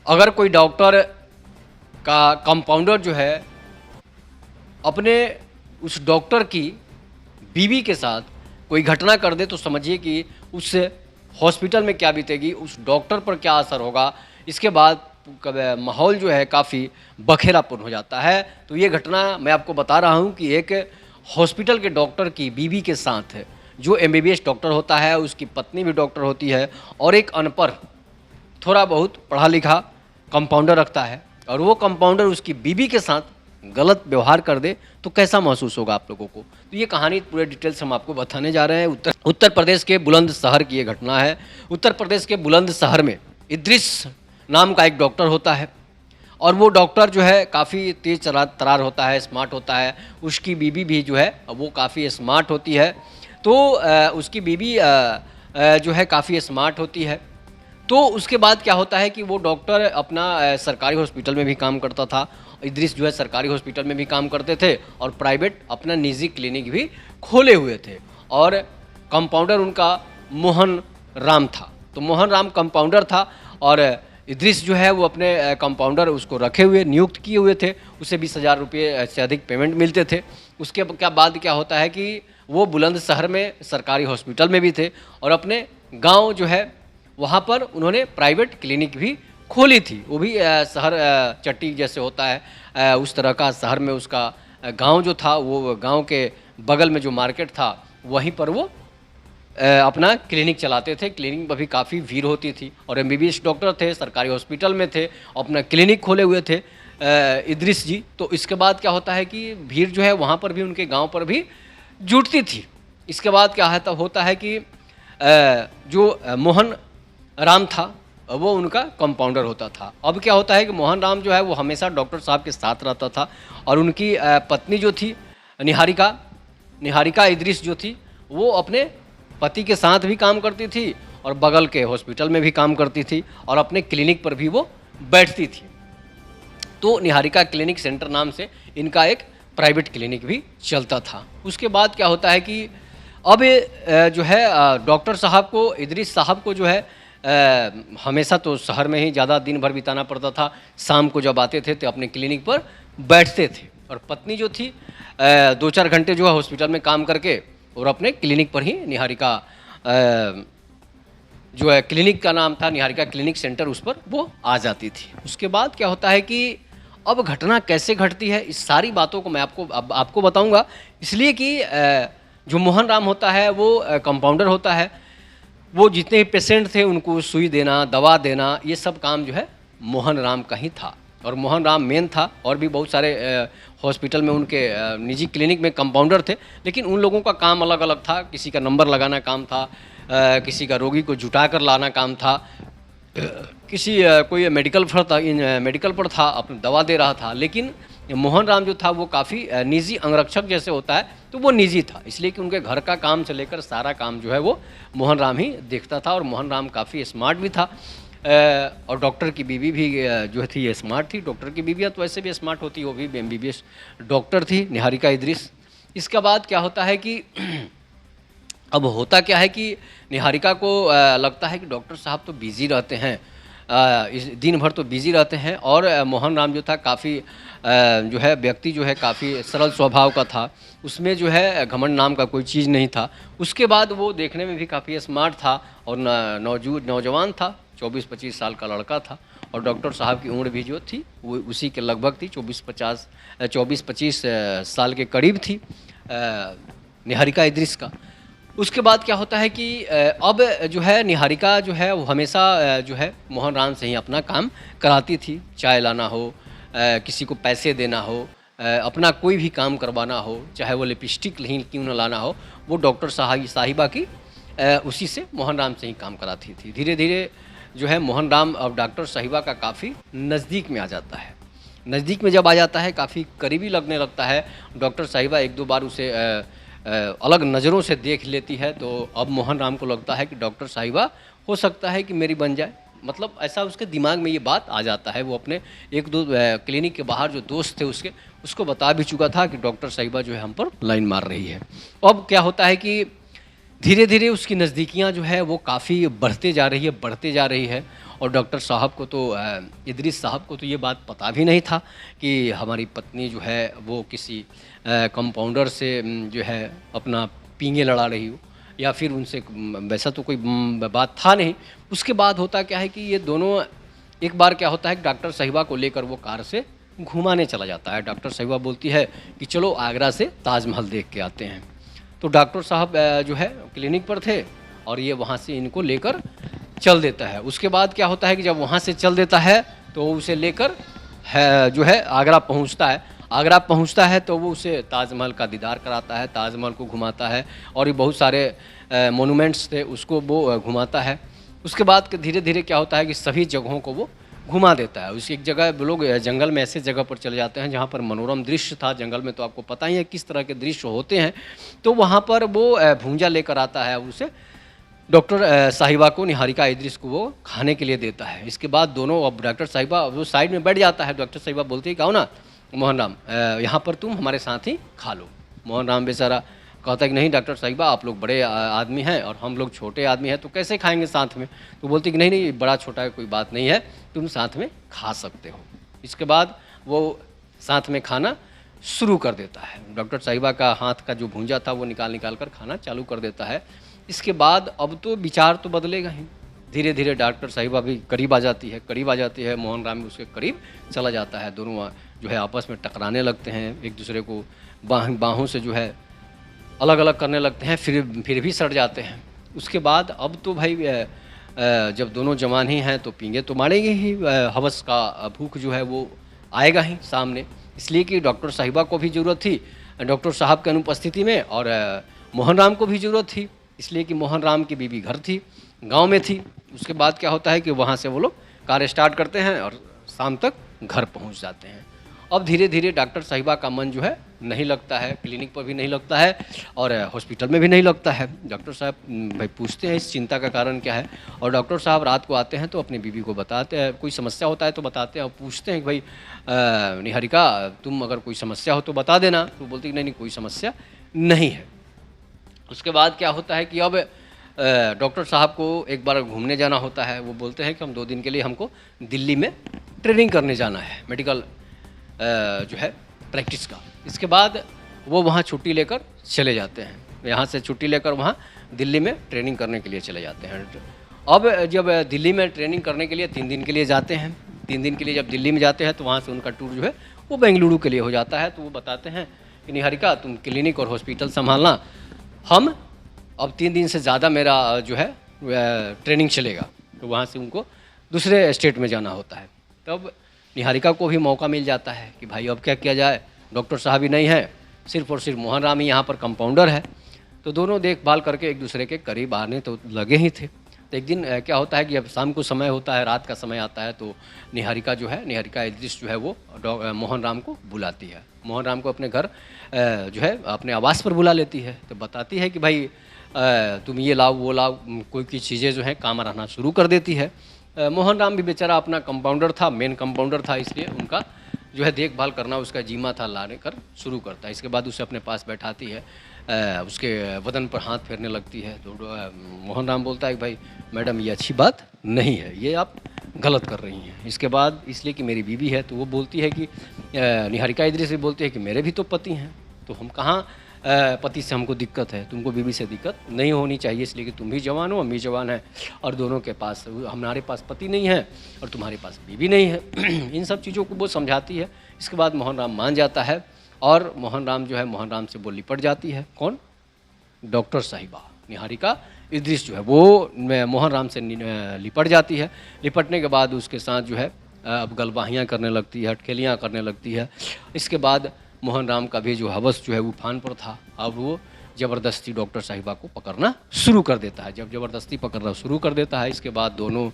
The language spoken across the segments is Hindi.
अगर कोई डॉक्टर का कंपाउंडर जो है अपने उस डॉक्टर की बीवी के साथ कोई घटना कर दे तो समझिए कि उस हॉस्पिटल में क्या बीतेगी, उस डॉक्टर पर क्या असर होगा। इसके बाद माहौल जो है काफ़ी बखेरापुन हो जाता है। तो ये घटना मैं आपको बता रहा हूँ कि एक हॉस्पिटल के डॉक्टर की बीवी के साथ जो एमबीबीएस डॉक्टर होता है, उसकी पत्नी भी डॉक्टर होती है और एक अनपढ़ थोड़ा बहुत पढ़ा लिखा कंपाउंडर रखता है और वो कंपाउंडर उसकी बीवी के साथ गलत व्यवहार कर दे तो कैसा महसूस होगा आप लोगों को। तो ये कहानी पूरे डिटेल्स हम आपको बताने जा रहे हैं। उत्तर प्रदेश के बुलंदशहर की ये घटना है। उत्तर प्रदेश के बुलंदशहर में इद्रिस नाम का एक डॉक्टर होता है और वो डॉक्टर जो है काफ़ी तेज तरार होता है, स्मार्ट होता है। उसकी बीवी भी जो है वो काफ़ी स्मार्ट होती है। तो उसकी बीवी जो है काफ़ी स्मार्ट होती है। तो उसके बाद क्या होता है कि वो डॉक्टर अपना सरकारी हॉस्पिटल में भी काम करता था। इद्रिस जो है सरकारी हॉस्पिटल में भी काम करते थे और प्राइवेट अपना निजी क्लिनिक भी खोले हुए थे और कंपाउंडर उनका मोहन राम था। तो मोहन राम कंपाउंडर था और इद्रिस जो है वो अपने कंपाउंडर उसको रखे हुए नियुक्त किए हुए थे। उसे 20,000 रुपये से अधिक पेमेंट मिलते थे। उसके बाद क्या होता है कि वो बुलंदशहर में सरकारी हॉस्पिटल में भी थे और अपने गाँव जो है वहाँ पर उन्होंने प्राइवेट क्लिनिक भी खोली थी। वो भी शहर चट्टी जैसे होता है उस तरह का शहर में उसका गांव जो था, वो गांव के बगल में जो मार्केट था वहीं पर वो अपना क्लिनिक चलाते थे। क्लिनिक में भी काफ़ी भीड़ होती थी और एमबीबीएस डॉक्टर थे, सरकारी हॉस्पिटल में थे, अपना क्लिनिक खोले हुए थे इद्रिस जी। तो इसके बाद क्या होता है कि भीड़ जो है वहाँ पर भी उनके गाँव पर भी जुटती थी। इसके बाद क्या होता है कि जो मोहन राम था वो उनका कंपाउंडर होता था। अब क्या होता है कि मोहन राम जो है वो हमेशा डॉक्टर साहब के साथ रहता था और उनकी पत्नी जो थी निहारिका इद्रिस जो थी वो अपने पति के साथ भी काम करती थी और बगल के हॉस्पिटल में भी काम करती थी और अपने क्लिनिक पर भी वो बैठती थी। तो निहारिका क्लिनिक सेंटर नाम से इनका एक प्राइवेट क्लिनिक भी चलता था। उसके बाद क्या होता है कि अब जो है डॉक्टर साहब को, इद्रिस साहब को जो है हमेशा तो शहर में ही ज़्यादा दिन भर बिताना पड़ता था। शाम को जब आते थे तो अपने क्लिनिक पर बैठते थे और पत्नी जो थी 2-4 घंटे जो है हॉस्पिटल में काम करके और अपने क्लिनिक पर ही निहारिका जो है क्लिनिक का नाम था निहारिका क्लिनिक सेंटर, उस पर वो आ जाती थी। उसके बाद क्या होता है कि अब घटना कैसे घटती है इस सारी बातों को मैं आपको बताऊँगा, इसलिए कि जो मोहन राम होता है वो कंपाउंडर होता है। वो जितने पेशेंट थे उनको सुई देना, दवा देना, ये सब काम जो है मोहन राम का ही था और मोहन राम मेन था। और भी बहुत सारे हॉस्पिटल में उनके निजी क्लिनिक में कंपाउंडर थे, लेकिन उन लोगों का काम अलग अलग था। किसी का नंबर लगाना काम था, किसी का रोगी को जुटा कर लाना काम था, किसी कोई मेडिकल पर था अपनी दवा दे रहा था। लेकिन मोहन राम जो था वो काफ़ी निजी अंगरक्षक जैसे होता है, तो वो निजी था, इसलिए कि उनके घर का काम से लेकर सारा काम जो है वो मोहन राम ही देखता था। और मोहन राम काफ़ी स्मार्ट भी था और डॉक्टर की बीवी भी जो थी स्मार्ट थी। डॉक्टर की बीवियाँ तो वैसे भी स्मार्ट होती, वो भी एमबीबीएस डॉक्टर थी, निहारिका इद्रिस। इसके बाद क्या होता है कि अब होता क्या है कि निहारिका को लगता है कि डॉक्टर साहब तो बिज़ी रहते हैं, इस दिन भर तो बिज़ी रहते हैं। और मोहन राम जो था काफ़ी जो है व्यक्ति जो है काफ़ी सरल स्वभाव का था, उसमें जो है घमंड नाम का कोई चीज़ नहीं था। उसके बाद वो देखने में भी काफ़ी स्मार्ट था और नौजवान था, 24-25 साल का लड़का था और डॉक्टर साहब की उम्र भी जो थी वो उसी के लगभग थी, 24-25 साल के करीब थी निहारिका इद्रिस का। उसके बाद क्या होता है कि अब जो है निहारिका जो है वो हमेशा जो है मोहन राम से ही अपना काम कराती थी। चाय लाना हो, किसी को पैसे देना हो, अपना कोई भी काम करवाना हो, चाहे वो लिपस्टिक ही क्यों न लाना हो, वो डॉक्टर साहिबा की उसी से मोहन राम से ही काम कराती थी। धीरे धीरे जो है मोहन राम अब डॉक्टर साहिबा का काफ़ी नज़दीक में आ जाता है। नज़दीक में जब आ जाता है, काफ़ी करीबी लगने लगता है। डॉक्टर साहिबा 1-2 बार उसे अलग नज़रों से देख लेती है, तो अब मोहन राम को लगता है कि डॉक्टर साहिबा हो सकता है कि मेरी बन जाए। मतलब ऐसा उसके दिमाग में ये बात आ जाता है। वो अपने 1-2 क्लिनिक के बाहर जो दोस्त थे उसको बता भी चुका था कि डॉक्टर साहिबा जो है हम पर लाइन मार रही है। अब क्या होता है कि धीरे धीरे उसकी नज़दीकियाँ जो है वो काफ़ी बढ़ते जा रही है, बढ़ते जा रही है। और डॉक्टर साहब को तो इदरीस साहब को तो ये बात पता भी नहीं था कि हमारी पत्नी जो है वो किसी कंपाउंडर से जो है अपना पींगे लड़ा रही हो, या फिर उनसे वैसा तो कोई बात था नहीं। उसके बाद होता क्या है कि ये दोनों, एक बार क्या होता है कि डॉक्टर साहिबा को लेकर वो कार से घुमाने चला जाता है। डॉक्टर साहिबा बोलती है कि चलो आगरा से ताजमहल देख के आते हैं। तो डॉक्टर साहब जो है क्लिनिक पर थे और ये वहाँ से इनको लेकर चल देता है। उसके बाद क्या होता है कि जब वहाँ से चल देता है तो उसे लेकर है जो है आगरा पहुँचता है। आगरा पहुँचता है तो वो उसे ताजमहल का दीदार कराता है, ताजमहल को घुमाता है, और ये बहुत सारे मोनूमेंट्स थे उसको वो घुमाता है। उसके बाद धीरे धीरे क्या होता है कि सभी जगहों को वो घुमा देता है। उसी एक जगह वो लोग जंगल में ऐसे जगह पर चले जाते हैं जहाँ पर मनोरम दृश्य था। जंगल में तो आपको पता ही है किस तरह के दृश्य होते हैं। तो वहाँ पर वो भूंजा लेकर आता है, उसे डॉक्टर साहिबा को, निहारिका इदरीस को वो खाने के लिए देता है। इसके बाद दोनों, अब डॉक्टर साहिबा वो साइड में बैठ जाता है। डॉक्टर साहिबा बोलती है कि आओ ना मोहन राम, यहाँ पर तुम हमारे साथ ही खा लो। मोहन राम बेचारा कहता है कि नहीं डॉक्टर साहिबा, आप लोग बड़े आदमी हैं और हम लोग छोटे आदमी हैं, तो कैसे खाएंगे साथ में। तो बोलती कि नहीं नहीं, बड़ा छोटा कोई बात नहीं है, तुम साथ में खा सकते हो। इसके बाद वो साथ में खाना शुरू कर देता है। डॉक्टर साहिबा का हाथ का जो भूंजा था वो निकाल निकाल कर खाना चालू कर देता है। इसके बाद अब तो विचार तो बदलेगा ही। धीरे धीरे डॉक्टर साहिबा भी करीब आ जाती है, करीब आ जाती है। मोहन राम भी उसके करीब चला जाता है। दोनों जो है आपस में टकराने लगते हैं, एक दूसरे को बाहों से जो है अलग अलग करने लगते हैं, फिर भी सड़ जाते हैं। उसके बाद अब तो भाई जब दोनों जवान ही हैं तो पींगे तो मारेंगे ही, हवस का भूख जो है वो आएगा ही सामने। इसलिए कि डॉक्टर साहिबा को भी ज़रूरत थी डॉक्टर साहब की अनुपस्थिति में, और मोहन राम को भी ज़रूरत थी, इसलिए कि मोहन राम की बीवी घर थी, गांव में थी। उसके बाद क्या होता है कि वहाँ से वो लोग कार स्टार्ट करते हैं और शाम तक घर पहुँच जाते हैं। अब धीरे धीरे डॉक्टर साहिबा का मन जो है नहीं लगता है, क्लिनिक पर भी नहीं लगता है और हॉस्पिटल में भी नहीं लगता है। डॉक्टर साहब भाई पूछते हैं इस चिंता का कारण क्या है, और डॉक्टर साहब रात को आते हैं तो अपनी बीवी को बताते हैं, कोई समस्या होता है तो बताते हैं, और पूछते हैं कि भाई निहारिका तुम अगर कोई समस्या हो तो बता देना। तो बोलती कि नहीं नहीं कोई समस्या नहीं है। उसके बाद क्या होता है कि अब डॉक्टर साहब को एक बार घूमने जाना होता है। वो बोलते हैं कि हम 2 दिन के लिए हमको दिल्ली में ट्रेनिंग करने जाना है, मेडिकल जो है प्रैक्टिस का। इसके बाद वो वहाँ छुट्टी लेकर चले जाते हैं, यहाँ से छुट्टी लेकर वहाँ दिल्ली में ट्रेनिंग करने के लिए चले जाते हैं। अब जब दिल्ली में ट्रेनिंग करने के लिए 3 दिन के लिए जाते हैं, 3 दिन के लिए जब दिल्ली में जाते हैं तो वहाँ से उनका टूर जो है वो बेंगलुरु के लिए हो जाता है। तो वो बताते हैं कि निहारिका तुम क्लिनिक और हॉस्पिटल संभालना, हम अब 3 दिन से ज़्यादा मेरा जो है ट्रेनिंग चलेगा। तो वहाँ से उनको दूसरे स्टेट में जाना होता है। तब निहारिका को भी मौका मिल जाता है कि भाई अब क्या किया जाए, डॉक्टर साहब ही नहीं है, सिर्फ और सिर्फ मोहन राम ही यहाँ पर कंपाउंडर है। तो दोनों देखभाल करके एक दूसरे के करीब आने तो लगे ही थे। तो एक दिन क्या होता है कि जब शाम को समय होता है, रात का समय आता है, तो निहारिका जो है, निहारिका इदरीस जो है वो मोहन राम को बुलाती है। मोहन राम को अपने घर जो है अपने आवास पर बुला लेती है। तो बताती है कि भाई तुम ये लाओ वो लाओ, कोई की चीज़ें जो हैं काम रहना शुरू कर देती है। मोहन राम भी बेचारा अपना कंपाउंडर था, मेन कंपाउंडर था, इसलिए उनका जो है देखभाल करना उसका जिम्मा था, लाने कर शुरू करता है। इसके बाद उसे अपने पास बैठाती है, उसके बदन पर हाथ फेरने लगती है। तो मोहन राम बोलता है कि भाई मैडम ये अच्छी बात नहीं है, ये आप गलत कर रही हैं। इसके बाद इसलिए कि मेरी बीवी है, तो वो बोलती है कि निहारिका इदरीस भी बोलती है कि मेरे भी तो पति हैं, तो हम कहाँ पति से हमको दिक्कत है, तुमको बीवी से दिक्कत नहीं होनी चाहिए, इसलिए कि तुम भी जवान हो, हम भी जवान हैं, और दोनों के पास, हमारे पास पति नहीं है और तुम्हारे पास बीवी नहीं है। इन सब चीज़ों को वो समझाती है। इसके बाद मोहन राम मान जाता है और मोहन राम जो है, मोहन राम से वो लिपट जाती है। कौन? डॉक्टर साहिबा, निहारिका इदरीस जो है वो मोहन राम से लिपट जाती है। लिपटने के बाद उसके साथ जो है अब गलबाहियाँ करने लगती है, अटखेलियाँ करने लगती है। इसके बाद मोहन राम का भी जो हवस जो है उफान पर था, अब वो ज़बरदस्ती डॉक्टर साहिबा को पकड़ना शुरू कर देता है। जब ज़बरदस्ती पकड़ना शुरू कर देता है, इसके बाद दोनों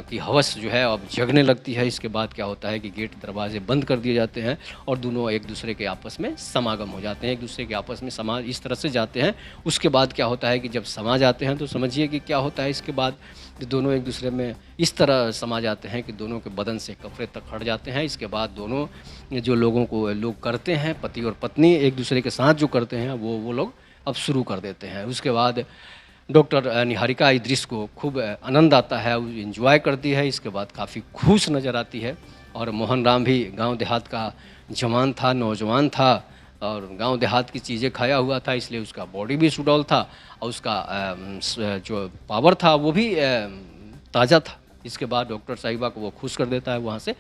की हवस जो है अब जगने लगती है। इसके बाद क्या होता है कि गेट दरवाजे बंद कर दिए जाते हैं और दोनों एक दूसरे के आपस में समागम हो जाते हैं, एक दूसरे के आपस में समा इस तरह से जाते हैं। उसके बाद क्या होता है कि जब समा जाते हैं तो समझिए कि क्या होता है, इसके बाद दोनों एक दूसरे में इस तरह समा जाते हैं कि दोनों के बदन से कपड़े तक हट जाते हैं। इसके बाद दोनों जो लोग करते हैं, पति और पत्नी एक दूसरे के साथ जो करते हैं वो लोग अब शुरू कर देते हैं। उसके बाद डॉक्टर निहारिका इद्रिस को खूब आनंद आता है, वो एंजॉय करती है। इसके बाद काफ़ी खुश नज़र आती है। और मोहन राम भी गांव देहात का जवान था, नौजवान था और गांव देहात की चीज़ें खाया हुआ था, इसलिए उसका बॉडी भी सुडौल था और उसका जो पावर था वो भी ताज़ा था। इसके बाद डॉक्टर साहिबा को वो खुश कर देता है, वहाँ से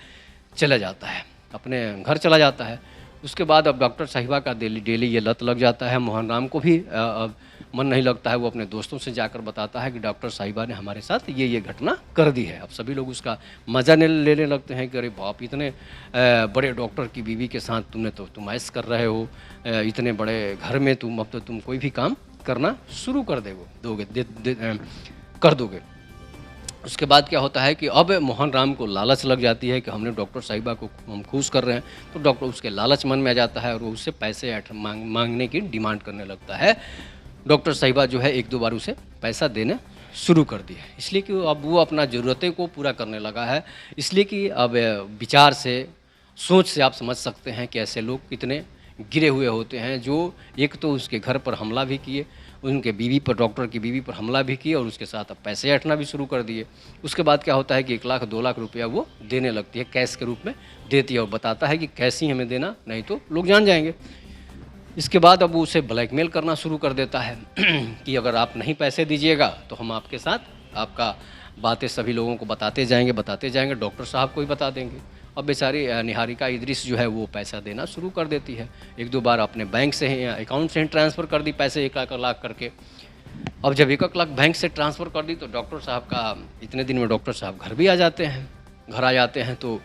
चला जाता है, अपने घर चला जाता है। उसके बाद अब डॉक्टर साहिबा का डेली ये लत लग जाता है। मोहन राम को भी अब मन नहीं लगता है, वो अपने दोस्तों से जाकर बताता है कि डॉक्टर साहिबा ने हमारे साथ ये घटना कर दी है। अब सभी लोग उसका मज़ा लेने लगते हैं कि अरे बाप, इतने बड़े डॉक्टर की बीवी के साथ तुम ऐश कर रहे हो, इतने बड़े घर में तुम अब तो तुम कोई भी काम करना शुरू कर कर दोगे। उसके बाद क्या होता है कि अब मोहन राम को लालच लग जाती है कि हमने डॉक्टर साहिबा को हम खुश कर रहे हैं, तो डॉक्टर उसके लालच मन में आ जाता है और वो उससे पैसे मांगने की डिमांड करने लगता है। डॉक्टर साहिबा जो है 1-2 बार उसे पैसा देना शुरू कर दिया, इसलिए कि अब वो अपना ज़रूरतें को पूरा करने लगा है। इसलिए कि अब विचार से, सोच से आप समझ सकते हैं कि ऐसे लोग कितने गिरे हुए होते हैं, जो एक तो उसके घर पर हमला भी किए, उनके बीवी पर, डॉक्टर की बीवी पर हमला भी किए और उसके साथ अब पैसे ऐंठना भी शुरू कर दिए। उसके बाद क्या होता है कि 1 लाख 2 लाख रुपया वो देने लगती है, कैश के रूप में देती है और बताता है कि कैश ही हमें देना, नहीं तो लोग जान जाएंगे। इसके बाद अब वो उसे ब्लैकमेल करना शुरू कर देता है कि अगर आप नहीं पैसे दीजिएगा तो हम आपके साथ आपका बातें सभी लोगों को बताते जाएंगे, डॉक्टर साहब को ही बता देंगे। अब बेचारी निहारिका इद्रिस जो है वो पैसा देना शुरू कर देती है। 1-2 बार अपने बैंक से ही, अकाउंट से ही ट्रांसफ़र कर दी पैसे 1 लाख करके। अब जब 1 लाख बैंक से ट्रांसफ़र कर दी तो डॉक्टर साहब का इतने दिन में डॉक्टर साहब घर भी आ जाते हैं। घर आ जाते हैं तो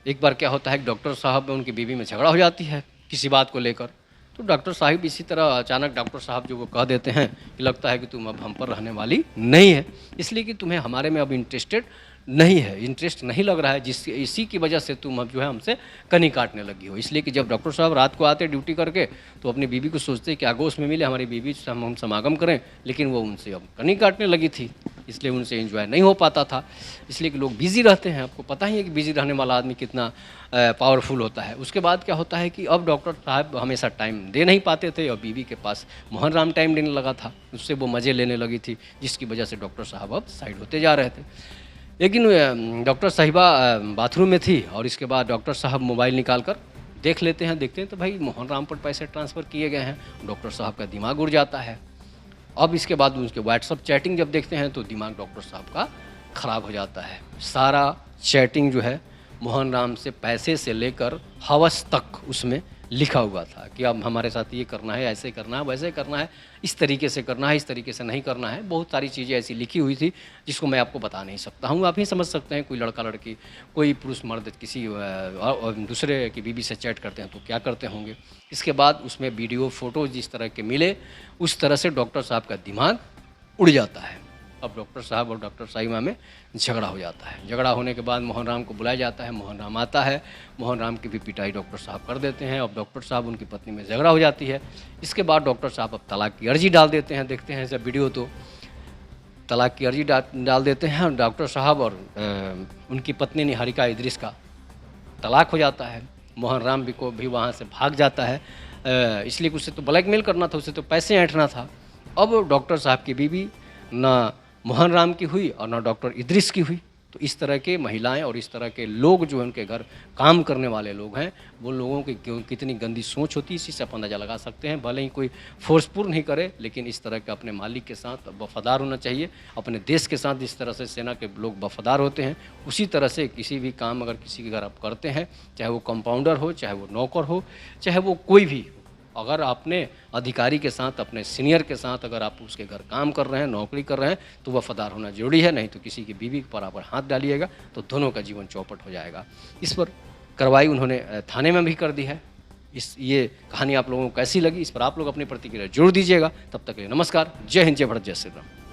एक बार क्या होता है कि डॉक्टर साहब उनकी बीवी में झगड़ा हो जाती है किसी बात को लेकर। तो डॉक्टर साहब इसी तरह अचानक डॉक्टर साहब जो वो कह देते हैं कि लगता है कि तुम अब हम पर रहने वाली नहीं है, इसलिए कि तुम्हें हमारे में अब इंटरेस्ट नहीं लग रहा है, इसी की वजह से तुम अब जो है हमसे कनी काटने लगी हो। इसलिए कि जब डॉक्टर साहब रात को आते ड्यूटी करके तो अपनी बीवी को सोचते कि आगोश में मिले हमारी बीवी से हम समागम करें, लेकिन वो उनसे अब कनी काटने लगी थी, इसलिए उनसे एंजॉय नहीं हो पाता था। इसलिए कि लोग बिज़ी रहते हैं, आपको पता ही है कि बिज़ी रहने वाला आदमी कितना पावरफुल होता है। उसके बाद क्या होता है कि अब डॉक्टर साहब हमेशा टाइम दे नहीं पाते थे और बीवी के पास मोहन राम टाइम देने लगा था, उससे वो मज़े लेने लगी थी, जिसकी वजह से डॉक्टर साहब अब साइड होते जा रहे थे। लेकिन डॉक्टर साहिबा बाथरूम में थी और इसके बाद डॉक्टर साहब मोबाइल निकाल कर देखते हैं तो भाई मोहन राम पर पैसे ट्रांसफ़र किए गए हैं। डॉक्टर साहब का दिमाग उड़ जाता है। अब इसके बाद उनके व्हाट्सअप चैटिंग जब देखते हैं तो दिमाग डॉक्टर साहब का ख़राब हो जाता है। सारा चैटिंग जो है मोहन राम से पैसे से लेकर हवस तक उसमें लिखा हुआ था कि अब हमारे साथ ये करना है, ऐसे करना है, वैसे करना है, इस तरीके से करना है, इस तरीके से नहीं करना है। बहुत सारी चीज़ें ऐसी लिखी हुई थी जिसको मैं आपको बता नहीं सकता हूँ। आप ही समझ सकते हैं, कोई लड़का लड़की, कोई पुरुष मर्द किसी दूसरे की बीवी से चैट करते हैं तो क्या करते होंगे। इसके बाद उसमें वीडियो फ़ोटो जिस तरह के मिले उस तरह से डॉक्टर साहब का दिमाग उड़ जाता है। अब डॉक्टर साहब और डॉक्टर साहिबा में झगड़ा हो जाता है। झगड़ा होने के बाद मोहन राम को बुलाया जाता है, मोहन राम आता है, मोहन राम की भी पिटाई डॉक्टर साहब कर देते हैं। अब डॉक्टर साहब उनकी पत्नी में झगड़ा हो जाती है। इसके बाद डॉक्टर साहब अब तलाक की अर्जी डाल देते हैं। देखते हैं जब वीडियो तो तलाक की अर्जी डाल देते हैं डॉक्टर साहब और उनकी पत्नी निहारिका इद्रिस का तलाक हो जाता है। मोहन राम को भी वहाँ से भाग जाता है, इसलिए उसे तो ब्लैकमेल करना था, उसे तो पैसे ऐंठना था। अब डॉक्टर साहब की बीवी ना मोहन राम की हुई और ना डॉक्टर इद्रिस की हुई। तो इस तरह के महिलाएं और इस तरह के लोग जो उनके घर काम करने वाले लोग हैं, वो लोगों की कितनी गंदी सोच होती है, इसी से आप अंदाज़ा लगा सकते हैं। भले ही कोई फोर्सफुल नहीं करे, लेकिन इस तरह के अपने मालिक के साथ वफादार होना चाहिए। अपने देश के साथ जिस तरह से सेना के लोग वफादार होते हैं, उसी तरह से किसी भी काम अगर किसी के घर आप करते हैं, चाहे वो कंपाउंडर हो, चाहे वो नौकर हो, चाहे वो कोई भी, अगर आपने अधिकारी के साथ, अपने सीनियर के साथ अगर आप उसके घर काम कर रहे हैं, नौकरी कर रहे हैं, तो वफादार होना जरूरी है। नहीं तो किसी की बीवी पर आप हाथ डालिएगा तो दोनों का जीवन चौपट हो जाएगा। इस पर कार्रवाई उन्होंने थाने में भी कर दी है। ये कहानी आप लोगों को कैसी लगी, इस पर आप लोग अपनी प्रतिक्रिया जरूर दीजिएगा। तब तक के लिए नमस्कार। जय हिंद, जय भारत, जय श्री राम।